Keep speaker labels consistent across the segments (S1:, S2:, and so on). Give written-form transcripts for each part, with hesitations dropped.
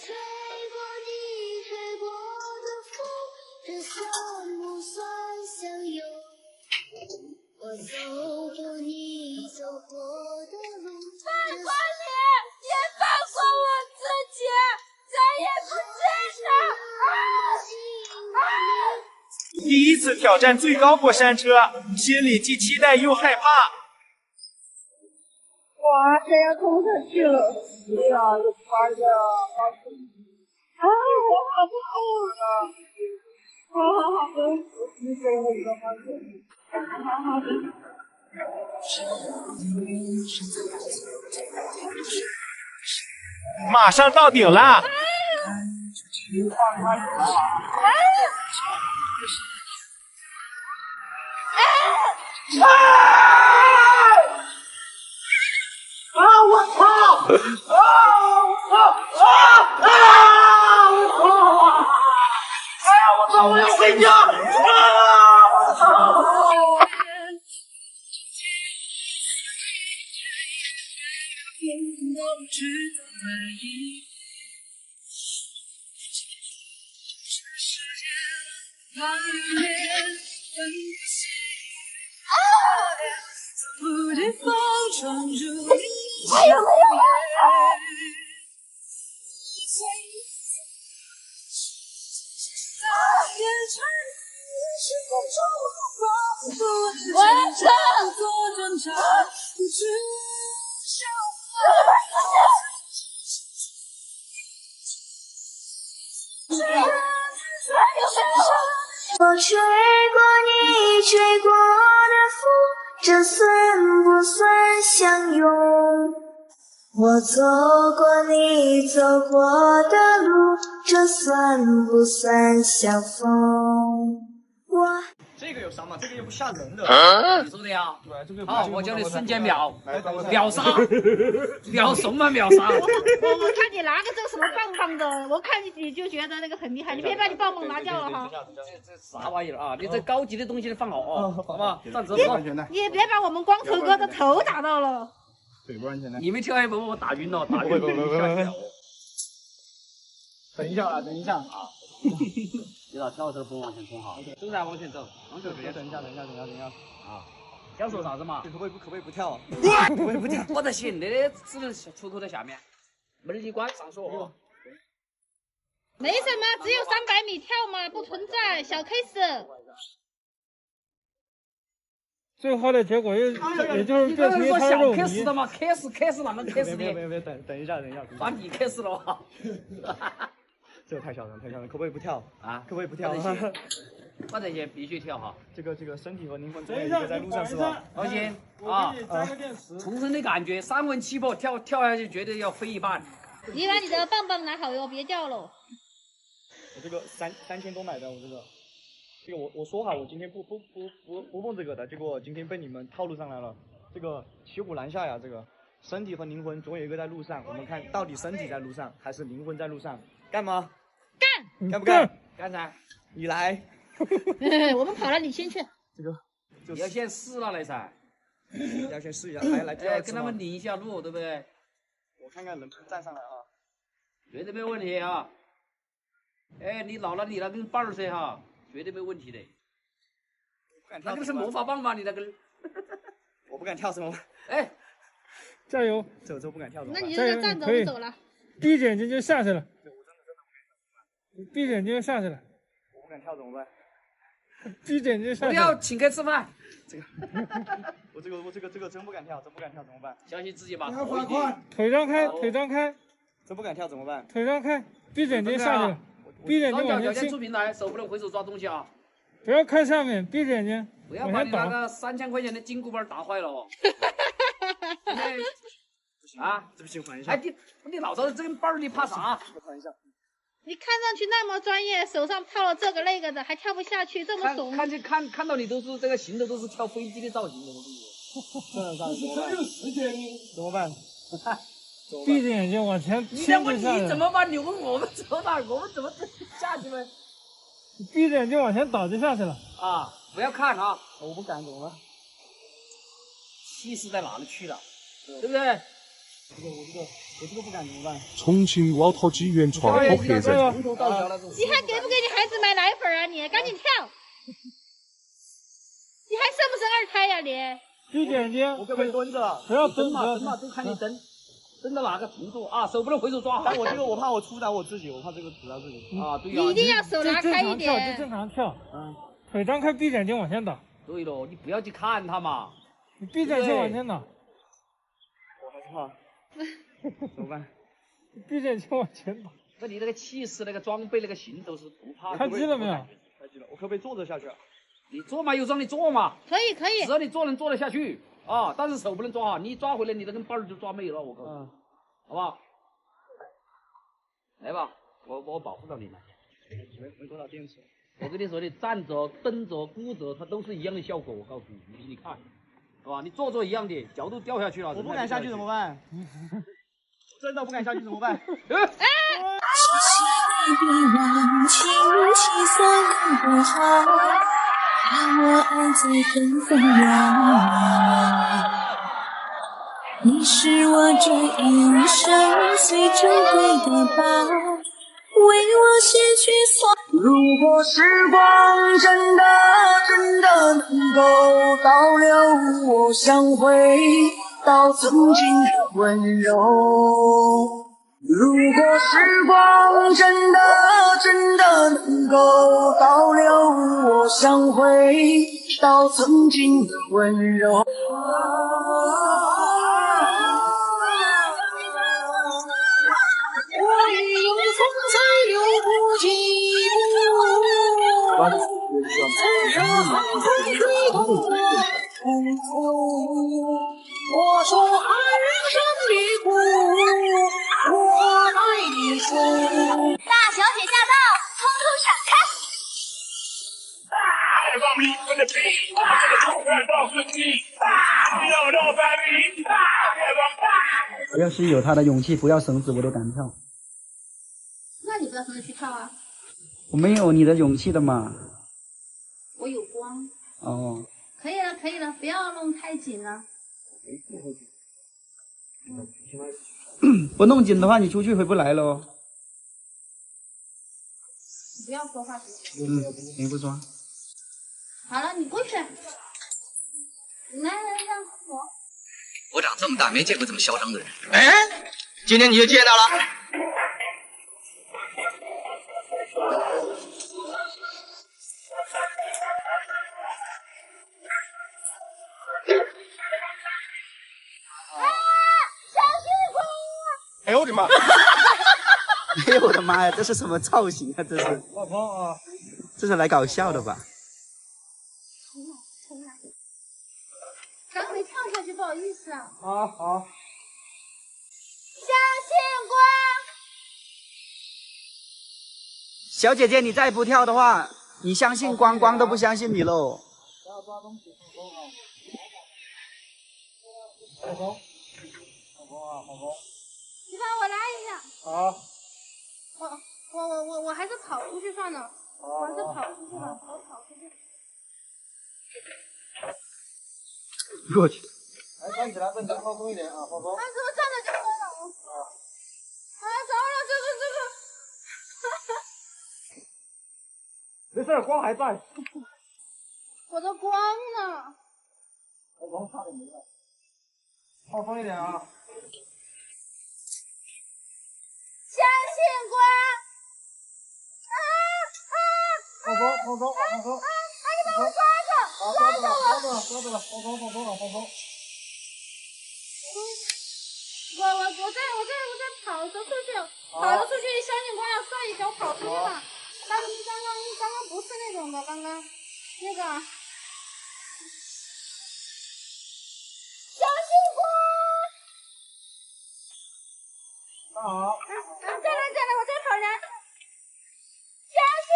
S1: 吹过你吹过的风，这算不算相拥？我走过你走过的路，
S2: 放过你，也放过我自己，再也不见他！
S3: 第一次挑战最高过山车，心里既期待又害怕。
S4: 哇，这要冲上去了！哎呀，这快点啊！我好不好啊？好，你给我一个方式。好。
S3: 马上到顶了！我操！我要睡觉！我操！
S2: 还有没有？我操！
S1: 我吹过你吹过的风，这算不算相拥？我走过你走过的路，这算不算相逢？
S3: 这个有伤吗？这个又不吓人的。
S5: 你说的呀？
S3: 对，这个。
S5: 好，我教你瞬间秒杀，秒怂吗？秒杀！
S4: 我看你拿个这个什么棒棒的，我看你就觉得那个很厉害，你别把你棒棒拿掉了哈。
S5: 这啥玩意儿啊？你这高级的东西放好啊，好吧？站直
S3: 不安全的。
S4: 你也别把我们光头哥的头打到了。
S3: 对，不安全的。
S5: 你没跳一把我打晕了，打晕了。
S3: 等一下啊，等一下啊。
S5: 你咋跳这不往前冲哈？是不是往前走？往前走。
S3: 等一下
S5: 啊！想说啥子嘛？
S3: 可不可以不跳？
S5: 可不可以不跳？我在行，那个只能出口在下面，门儿一关上锁。
S4: 没什么，只有300米跳嘛，不存在小 case。
S6: 最后的结果也就是这题他
S5: 小
S6: 肉
S5: case 的嘛，case 哪能 case 的？
S3: 别，等一下。
S5: 把你 case 了吧？
S3: 这个太小人，可不可以不跳
S5: 啊？
S3: 可不可以不跳？
S5: 我这些必须跳哈。
S3: 这个身体和灵魂总有一个在路上是吧？
S5: 放心
S6: 啊，
S5: 重生的感觉，3文起步跳下去绝对要飞一半。
S4: 你把你的棒棒拿好哟，别掉了。
S3: 我这个3000多买的，这个我说好，我今天不蹦这个的，结果今天被你们套路上来了。这个骑虎难下呀，这个身体和灵魂总有一个在路上，我们看到底身体在路上还是灵魂在路上？干吗？干不干？
S5: 干噻！
S3: 你来。
S4: 我们跑了，你先去。
S3: 这个
S5: 你要先试了来噻。
S3: 要先试一下，还来第二次
S5: 跟他们领一下路，对不对？
S3: 我看看能不能站上来啊。
S5: 绝对没问题啊！哎，你老了，你那根棒儿噻哈，绝对没问题的。那个是魔法棒吧？你那根？
S3: 我不敢跳，怎么办？
S5: 哎，
S6: 加油！
S3: 这不敢跳，
S4: 那你就站着，我走了。
S6: 闭着眼睛就下去了。闭着眼睛就下去了。
S3: 我不敢跳怎么办？
S6: 闭着眼睛下去。
S5: 不要请客吃饭。
S3: 这个，我这个真不敢跳，怎么办？
S5: 相信自己吧。
S6: 腿张开。
S3: 真不敢跳怎么办？
S6: 腿张开，闭着眼睛下去了。闭着眼睛往前
S5: 出平台，手不能挥手抓东西啊。
S6: 不要看上面，闭着眼睛。
S5: 不要把你那个3000块钱的金箍棒打坏了哦。啊，
S3: 对不起，缓一下。
S5: 哎，你老子这根棒你怕啥？
S3: 缓一下。
S4: 你看上去那么专业，手上套了这个那个的，还跳不下去，这么怂。
S5: 看到你都是这个行的都是跳飞机的造型的，我跟你
S3: 说。真有时间，怎么办？
S6: 闭着眼睛往前
S5: 你在问你怎么办？你问我们怎么办？我们怎么下去呢？
S6: 闭着眼睛往前倒就下去了。
S5: 啊！不要看啊！
S3: 我不敢，怎么办？
S5: 气势在哪里去了？对不对？
S3: 我这个我这个不敢怎么办？
S7: 重庆挖土机原创好吓人。
S5: 从头到脚那种。
S2: 你还给不给你孩子买奶粉啊？你赶紧跳！你还生不生二胎呀？你
S6: 闭着眼睛，
S3: 我可不可以蹲着？
S6: 不要
S5: 蹬嘛，
S6: 蹲
S5: 蹬嘛，都看你蹬，蹬到哪个程度啊？手不能回手抓。
S3: 但我这个我怕我触到我自己，我怕这个触到自己。
S5: 啊，对呀。
S2: 你一定要手拉开一
S6: 就
S2: 点。
S6: 正常跳，腿张开，闭着眼睛往前打。
S5: 对喽，你不要去看他嘛。
S6: 你闭着眼睛往前打。
S3: 我还是怕，怎么办？
S6: 闭着眼睛往前打。
S5: 那你那个气势、那个装备、那个行走是不怕的。
S6: 开机了没有？
S3: 开机了，我可不可以坐着下去啊？
S5: 你坐嘛，有让你坐嘛。
S2: 可以可以。
S5: 只要你坐能坐得下去啊，但是手不能抓啊，你一抓回来，你的根棒就抓没了，我告诉你，好不好？来吧，我保护到你了。
S3: 没多少电池。
S5: 我跟你说的，站着、蹬着、鼓着，它都是一样的效果。我告诉你，你看，是吧？你坐着一样的，脚都掉下去了。
S3: 我不敢下去怎么办？真的不敢下去怎么办？
S1: 情气算不好，让我爱最纷纷扰。你是我这一生最珍贵的宝，为我卸去所。如果时光真的能够倒流，我想回到曾经的温柔。如果时光真的能够倒流，我想回到曾经的温柔。我已有风再流不及曾让风吹动我痛苦。我说爱人生的苦，我爱你苦。
S2: 大小姐驾到，通通闪开！
S8: 我要是有他的勇气，不要绳子我都敢跳。
S2: 那你不要跟着去跳啊！
S8: 我没有你的勇气的嘛。
S2: 我有光。
S8: 哦。
S2: 可以了，可以了，不要弄太紧了。
S8: 不弄紧的话，你出去回不来喽。
S2: 你不要说话。
S8: 行不说。
S2: 好了，你过去。来，让我。
S9: 我长这么大没见过这么嚣张的人。哎，今天你就见到了。
S7: 哎呦我的妈！
S8: 哎呦我的妈呀，这是什么造型啊？这是。
S6: 老婆啊，
S8: 这是来搞笑的吧？
S2: 重来。刚没跳下去，不好意思啊。
S6: 好。
S2: 相信光。
S8: 小姐姐，你再不跳的话，你相信光，光都不相信你喽。
S6: 不要抓东西，放松啊。放松啊，放松。
S2: 你帮我拉一下。
S6: 好。
S2: 我还是跑出去算了。我还是跑出去吧，我跑出去。
S8: 过去。
S6: 来，站起来，站起来，放松一点啊，放松。
S2: 啊，怎么站着就昏了？啊，糟了，这个。
S6: 没事，光还在。
S2: 我的光呢？
S6: 我光差点没了。放松一点啊。
S2: 相信光。
S6: 放松。你
S2: 把我抓着！
S6: 抓住了，放松，放松。
S2: 我在跑着出去，相信光要算一下，我跑出去吧。刚刚不是那种的，刚刚那个。相信光。
S6: 好。
S2: 再来，我再跑人。相信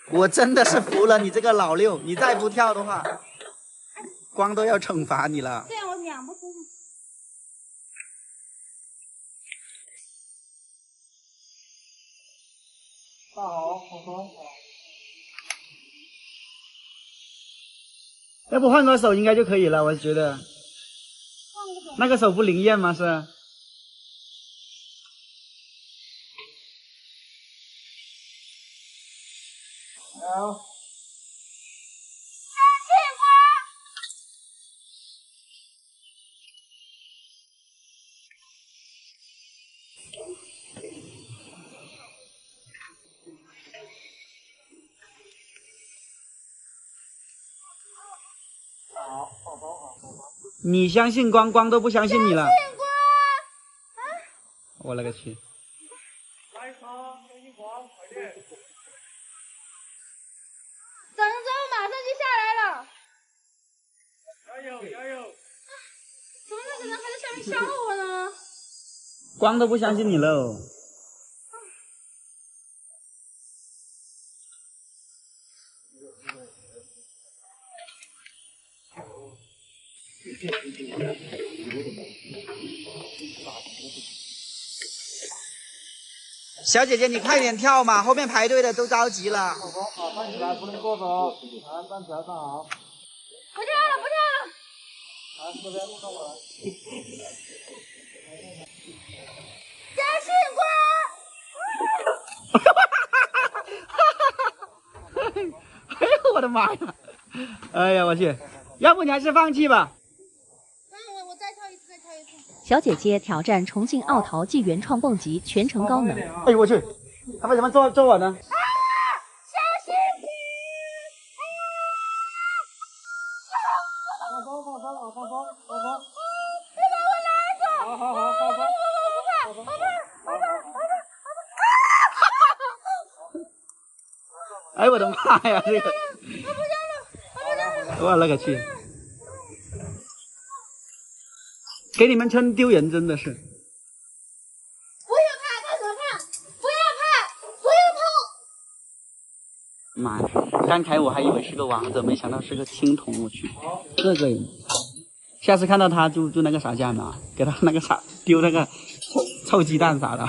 S8: 我真的是服了你这个老六，你再不跳的话，光都要惩罚你了。
S2: 这样我两不出去。
S6: 大好，放松。
S8: 要不换个手应该就可以了，我觉得。那个手不灵验吗？是？
S3: 好。
S8: 你相信光，光都不相信你了。
S2: 相信光。
S8: 我勒个去！
S3: 来一场，相信光，快点！
S2: 等着，马上就下来了。
S3: 加油，加油！
S2: 怎么那个人还在下面笑我呢？
S8: 光都不相信你喽。小姐姐，你快点跳嘛，后面排队的都着急了。
S3: 好，站起来，不能坐着哦。站起来，站好。
S2: 不跳了，不跳了。
S3: 来，这边看我来。
S2: 相信
S8: 光！哎呦我的妈呀！哎呀我去，要不你还是放弃吧。
S2: 我再跳一次，再跳一次。
S10: 小姐姐挑战重庆奥陶暨原创蹦极全程高能。
S8: 哎呦我去，他为什么揍我呢？
S2: 相信你！
S3: 放松，放松，放松，放松。
S2: 别把我拉走！
S3: 好，放松。
S2: 我不怕。
S8: 哎我的妈呀，这个！我勒个去！给你们村丢人，真的是。
S2: 不要怕，干什么怕？不要怕，不要
S8: 妈呀！刚才我还以为是个王者，没想到是个青铜，我去，这个人。下次看到他就那个啥架嘛，给他那个啥丢那个臭鸡蛋啥的。